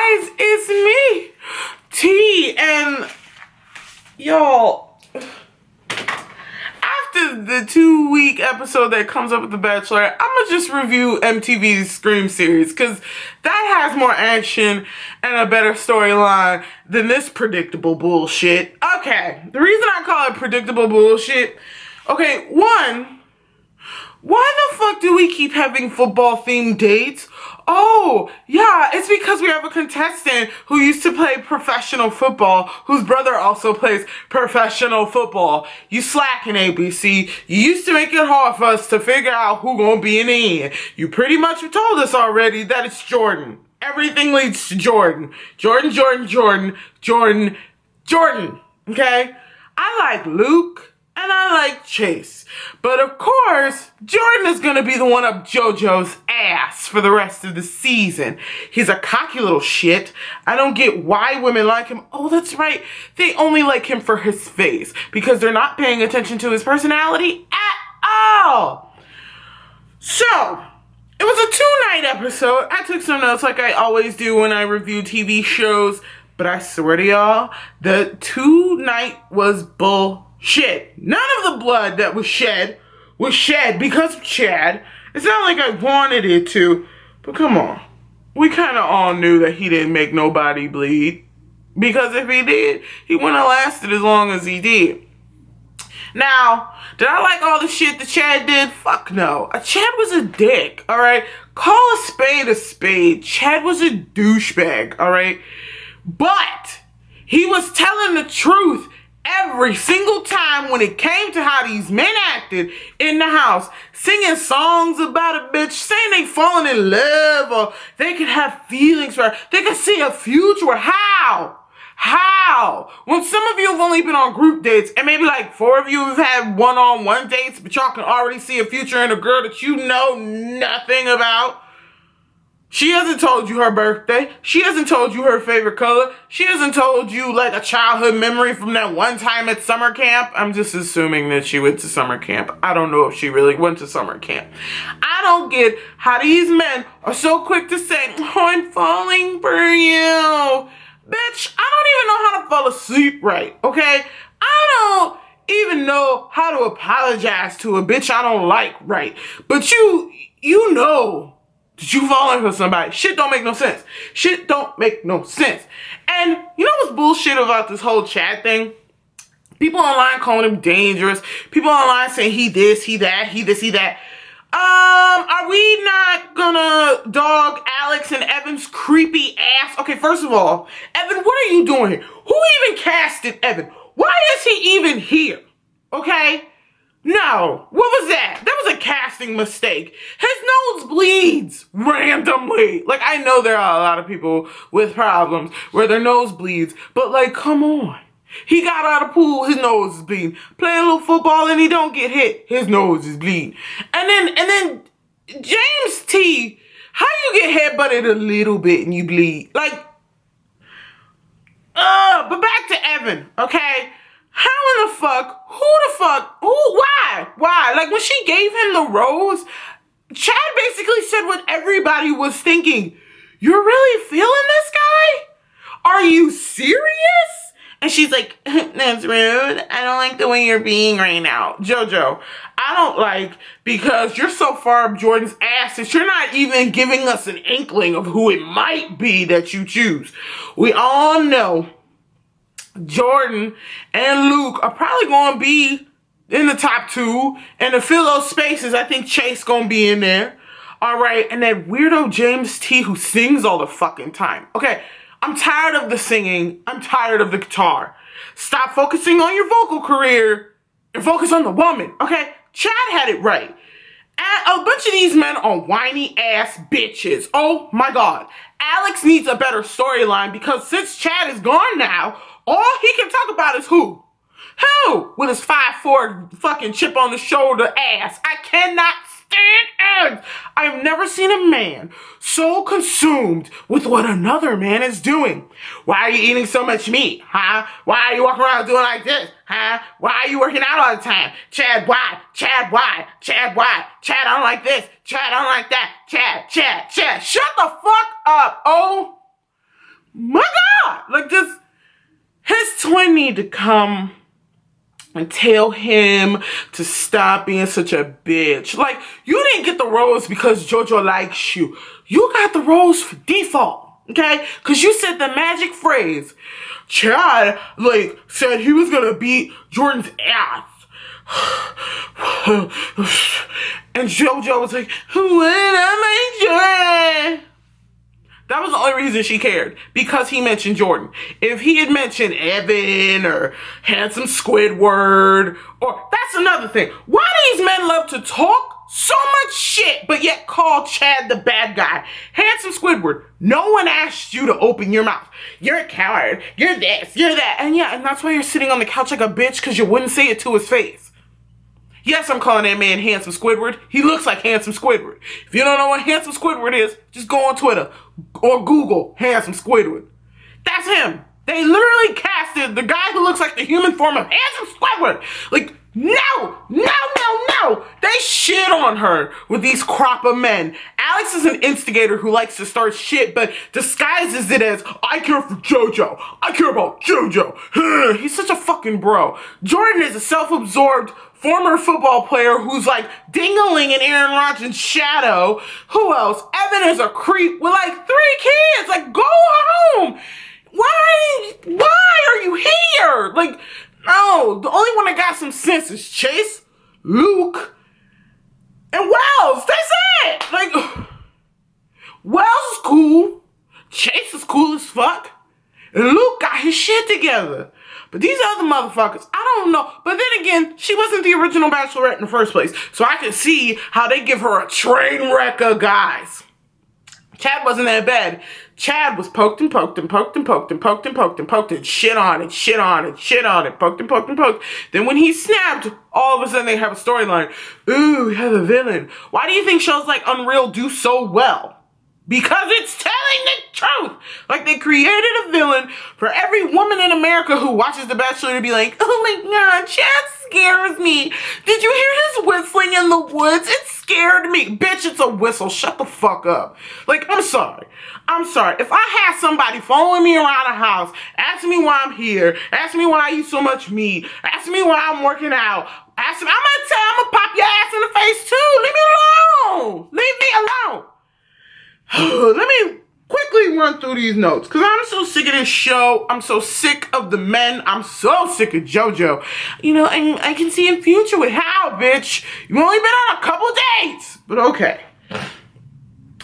guys, it's me, T, and y'all, after the 2-week episode that comes up with The Bachelorette, I'm gonna just review MTV's Scream series, because that has more action and a better storyline than this predictable bullshit. Okay, the reason I call it predictable bullshit, okay, one, why the fuck do we keep having football-themed dates? Oh, yeah, it's because we have a contestant who used to play professional football, whose brother also plays professional football. You slacking, ABC. You used to make it hard for us to figure out who gonna be in the end. You pretty much told us already that it's Jordan. Everything leads to Jordan. Jordan, okay? I like Luke. And I like Chase. But of course, Jordan is going to be the one up JoJo's ass for the rest of the season. He's a cocky little shit. I don't get why women like him. Oh, that's right. They only like him for his face. Because they're not paying attention to his personality at all. So, it was a 2-night episode. I took some notes like I always do when I review TV shows. But I swear to y'all, the 2-night was bullshit. None of the blood that was shed because of Chad. It's not like I wanted it to, but come on. We kind of all knew that he didn't make nobody bleed. Because if he did, he wouldn't have lasted as long as he did. Now, did I like all the shit that Chad did? Fuck no. Chad was a dick, alright? Call a spade a spade. Chad was a douchebag, alright? But he was telling the truth every single time when it came to how these men acted in the house, singing songs about a bitch, saying they falling in love, or they could have feelings for her, they could see a future. How? When some of you have only been on group dates, and maybe like 4 of you have had one-on-one dates, but y'all can already see a future in a girl that you know nothing about. She hasn't told you her birthday. She hasn't told you her favorite color. She hasn't told you like a childhood memory from that one time at summer camp. I'm just assuming that she went to summer camp. I don't know if she really went to summer camp. I don't get how these men are so quick to say, oh, I'm falling for you. Bitch, I don't even know how to fall asleep right, okay? I don't even know how to apologize to a bitch I don't like right. But you know that you falling for somebody. Shit don't make no sense. Shit don't make no sense. And you know what's bullshit about this whole Chad thing? People online calling him dangerous. People online saying he this, he that, he this, he that. Are we not gonna dog Alex and Evan's creepy ass? Okay, first of all, Evan, what are you doing here? Who even casted Evan? Why is he even here? Okay? No, what was that? That was a casting mistake. His nose bleeds randomly. Like, I know there are a lot of people with problems where their nose bleeds, but like, come on. He got out of the pool, his nose is bleeding. Play a little football and he don't get hit, his nose is bleeding. And then James T, how you get headbutted a little bit and you bleed? Like, but back to Evan, okay? How in the fuck, why? Like, when she gave him the rose, Chad basically said what everybody was thinking. You're really feeling this guy? Are you serious? And she's like, that's rude. I don't like the way you're being right now. JoJo, I don't like, because you're so far up Jordan's ass that you're not even giving us an inkling of who it might be that you choose. We all know Jordan and Luke are probably going to be in the top 2. And to fill those spaces, I think Chase going to be in there. All right. And that weirdo James T who sings all the fucking time. Okay. I'm tired of the singing. I'm tired of the guitar. Stop focusing on your vocal career and focus on the woman. Okay. Chad had it right. And a bunch of these men are whiny ass bitches. Oh my God. Alex needs a better storyline because since Chad is gone now, all he can talk about is who? Who? With his 5'4" fucking chip on the shoulder ass. I cannot stand it. I've never seen a man so consumed with what another man is doing. Why are you eating so much meat? Huh? Why are you walking around doing like this? Huh? Why are you working out all the time? Chad, why? Chad, why? Chad, why? Chad, I don't like this. Chad, I don't like that. Chad. Shut the fuck up. Oh my God, like just his twin need to come and tell him to stop being such a bitch. Like, you didn't get the rose because JoJo likes you. You got the rose for default, okay? Because you said the magic phrase. Chad, like, said he was gonna beat Jordan's ass. And JoJo was like, when am I Jordan? That was the only reason she cared, because he mentioned Jordan. If he had mentioned Evan or Handsome Squidward, or that's another thing. Why do these men love to talk so much shit, but yet call Chad the bad guy? Handsome Squidward, no one asked you to open your mouth. You're a coward. You're this. You're that. And yeah, and that's why you're sitting on the couch like a bitch, because you wouldn't say it to his face. Yes, I'm calling that man Handsome Squidward. He looks like Handsome Squidward. If you don't know what Handsome Squidward is, just go on Twitter or Google Handsome Squidward. That's him. They literally casted the guy who looks like the human form of Handsome Squidward. Like, no. They shit on her with these crop of men. Alex is an instigator who likes to start shit, but disguises it as, I care for JoJo. I care about JoJo. He's such a fucking bro. Jordan is a self-absorbed former football player who's like dingling in Aaron Rodgers' shadow. Who else? Evan is a creep with like 3 kids. Like, go home. Why are you here? Like, no, the only one that got some sense is Chase, Luke, and Wells. That's it. Like, Wells is cool. Chase is cool as fuck. And Luke got his shit together. But these other motherfuckers, I don't know. But then again, she wasn't the original Bachelorette in the first place. So I can see how they give her a train wreck of guys. Chad wasn't that bad. Chad was poked and poked and poked and poked and poked and poked and poked and shit on it, shit on it, shit on it, poked and poked and poked. Then when he snapped, all of a sudden they have a storyline. Ooh, we have a villain. Why do you think shows like Unreal do so well? Because it's telling the truth. Like, they created a villain for every woman in America who watches The Bachelor to be like, oh my God, Chad scares me. Did you hear his whistling in the woods? It scared me. Bitch, it's a whistle. Shut the fuck up. Like, I'm sorry. If I had somebody following me around the house, asking me why I'm here, asking me why I eat so much meat, asking me why I'm working out, I'm gonna pop your ass in the face too. Leave me alone. Leave me alone. Let me quickly run through these notes, because I'm so sick of this show. I'm so sick of the men. I'm so sick of JoJo. You know, I can see a future with how, bitch. You've only been on a couple dates. But okay.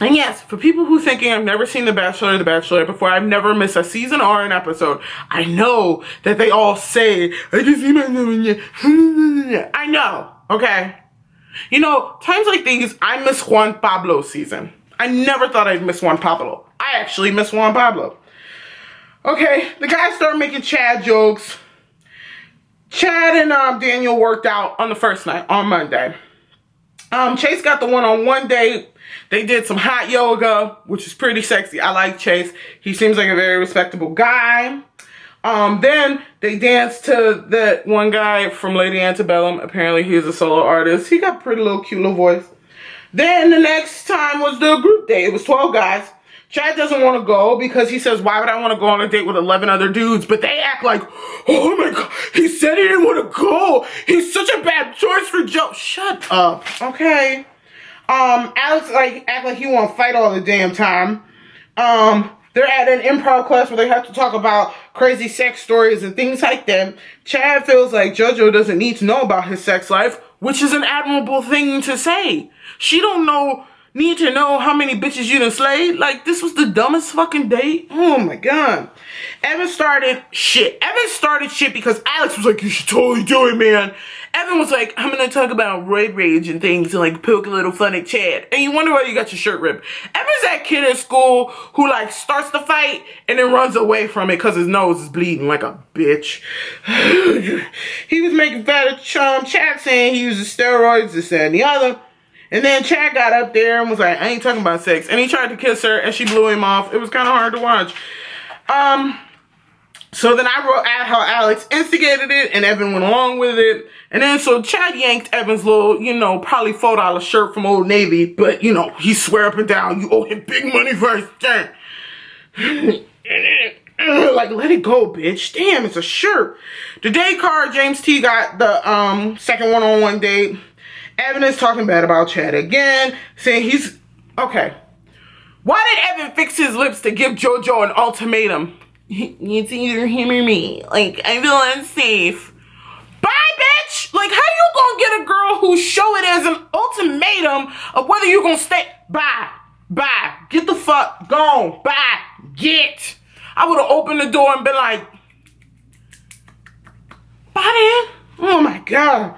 And yes, for people who thinking I've never seen The Bachelor or The Bachelorette before, I've never missed a season or an episode. I know that they all say, I just see my I know, okay? You know, times like these, I miss Juan Pablo's season. I never thought I'd miss Juan Pablo. I actually miss Juan Pablo. Okay, the guys started making Chad jokes. Chad and Daniel worked out on the first night, on Monday. Chase got the one-on-one date. They did some hot yoga, which is pretty sexy. I like Chase. He seems like a very respectable guy. Then they danced to that one guy from Lady Antebellum. Apparently he's a solo artist. He got a pretty little cute little voice. Then the next time was the group date. It was 12 guys. Chad doesn't want to go because he says, why would I want to go on a date with 11 other dudes? But they act like, oh my God, he said he didn't want to go. He's such a bad choice for Joe. Shut up, okay? Alex act like he want to fight all the damn time. They're at an improv class where they have to talk about crazy sex stories and things like that. Chad feels like JoJo doesn't need to know about his sex life, which is an admirable thing to say. She don't need to know how many bitches you done slayed. Like, this was the dumbest fucking date. Oh my God. Evan started shit because Alex was like, you should totally do it, man. Evan was like, I'm gonna talk about roid rage and things and like poke a little fun at Chad. And you wonder why you got your shirt ripped. Evan's that kid at school who like starts the fight and then runs away from it because his nose is bleeding like a bitch. He was making fun of Chad saying he uses steroids, this, that, and the other. And then Chad got up there and was like, I ain't talking about sex. And he tried to kiss her and she blew him off. It was kind of hard to watch. So then I wrote out how Alex instigated it and Evan went along with it. And then so Chad yanked Evan's little, probably $4 shirt from Old Navy. But, he swear up and down, you owe him big money for his thing. And then Like, let it go, bitch. Damn, it's a shirt. The date card, James T got the second one-on-one date. Evan is talking bad about Chad again, saying he's... Okay. Why did Evan fix his lips to give JoJo an ultimatum? It's either him or me. Like, I feel unsafe. Bye, bitch! Like, how you gonna get a girl who show it as an ultimatum of whether you gonna stay? Bye. Bye. Get the fuck gone. Bye. Get. I would have opened the door and been like, bye, then. Oh, my God.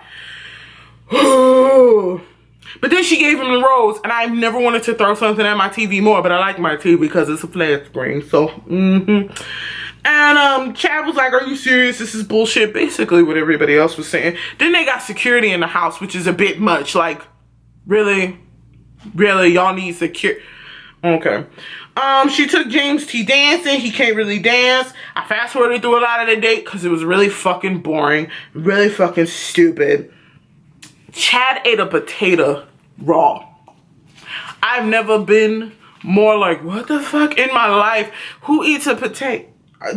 But then she gave him the rose, and I never wanted to throw something at my TV more, but I like my TV because it's a flat screen, so, And, Chad was like, are you serious? This is bullshit. Basically what everybody else was saying. Then they got security in the house, which is a bit much. Like, really? Really? Y'all need security? Okay. She took James T dancing. He can't really dance. I fast forwarded through a lot of the date because it was really fucking boring. Really fucking stupid. Chad ate a potato raw. I've never been more like, what the fuck in my life? Who eats a potato?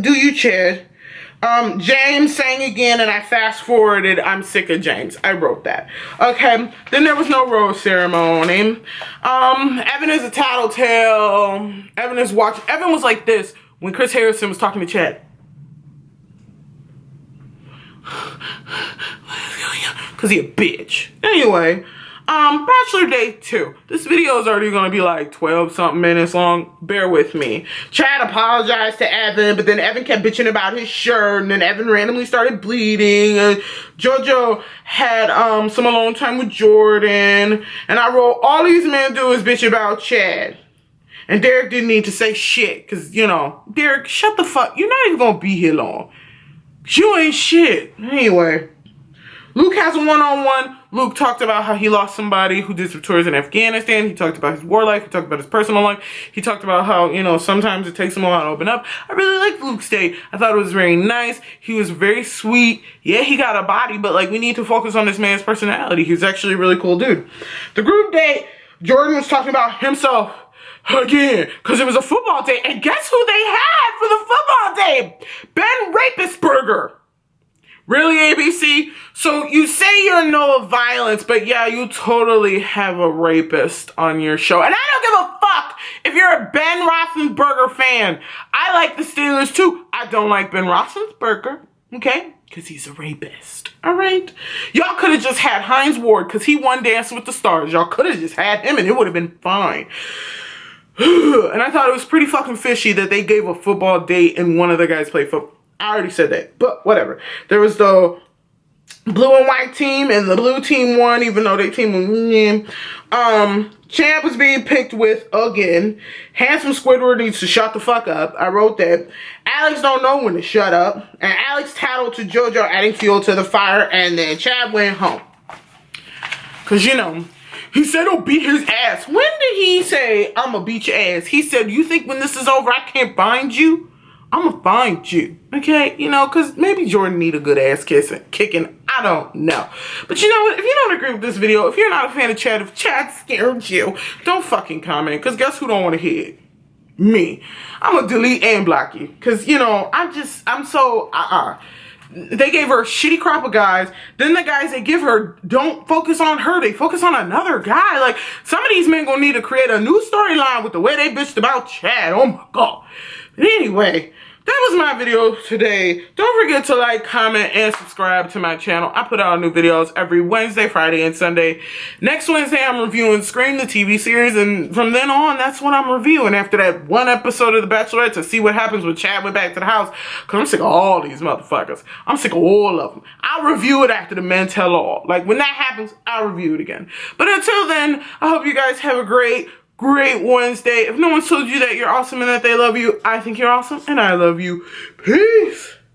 Do you, Chad? James sang again, and I fast forwarded. I'm sick of James. I wrote that. Okay. Then there was no rose ceremony. Evan is a tattletale. Evan is watching. Evan was like this when Chris Harrison was talking to Chad. Cause he a bitch. Anyway, Bachelor Day 2. This video is already gonna be like 12 something minutes long. Bear with me. Chad apologized to Evan, but then Evan kept bitching about his shirt, and then Evan randomly started bleeding. And JoJo had some alone time with Jordan. And I wrote, all these men do is bitch about Chad. And Derek didn't need to say shit, cause you know, Derek, shut the fuck. You're not even gonna be here long. You ain't shit. Anyway. Luke has a one-on-one. Luke talked about how he lost somebody who did some tours in Afghanistan. He talked about his war life. He talked about his personal life. He talked about how, you know, sometimes it takes him a while to open up. I really liked Luke's date. I thought it was very nice. He was very sweet. Yeah, he got a body, but, like, we need to focus on this man's personality. He was actually a really cool dude. The group date, Jordan was talking about himself again, because it was a football date. And guess who they had for the football date? Ben Rapistburger. Really, ABC? So you say you're no violence, but yeah, you totally have a rapist on your show. And I don't give a fuck if you're a Ben Roethlisberger fan. I like the Steelers too. I don't like Ben Roethlisberger, okay? Because he's a rapist, all right? Y'all could have just had Hines Ward because he won Dancing with the Stars. Y'all could have just had him and it would have been fine. And I thought it was pretty fucking fishy that they gave a football date and one of the guys played football. I already said that, but whatever. There was the blue and white team, and the blue team won, even though their team was Champ was being picked with again. Handsome Squidward needs to shut the fuck up. I wrote that. Alex don't know when to shut up. And Alex tattled to JoJo, adding fuel to the fire, and then Chad went home. Because, you know, he said he'll beat his ass. When did he say, I'm going to beat your ass? He said, you think when this is over, I can't find you? I'm gonna find you, okay? You know, because maybe Jordan need a good ass kicking. I don't know. But you know what? If you don't agree with this video, if you're not a fan of Chad, if Chad scared you, don't fucking comment. Because guess who don't want to hear it? Me. I'm gonna delete and block you. Because, you know, I'm so, They gave her a shitty crop of guys. Then the guys they give her don't focus on her. They focus on another guy. Like, some of these men gonna need to create a new storyline with the way they bitched about Chad. Oh my God. But anyway, that was my video today. Don't forget to like, comment, and subscribe to my channel. I put out new videos every Wednesday, Friday, and Sunday. Next Wednesday, I'm reviewing Scream, the TV series, and from then on, that's what I'm reviewing after that one episode of The Bachelorette to see what happens when Chad went back to the house, because I'm sick of all these motherfuckers. I'm sick of all of them. I'll review it after the men tell all. Like, when that happens, I'll review it again. But until then, I hope you guys have a great Wednesday. If no one's told you that you're awesome and that they love you, I think you're awesome and I love you. Peace.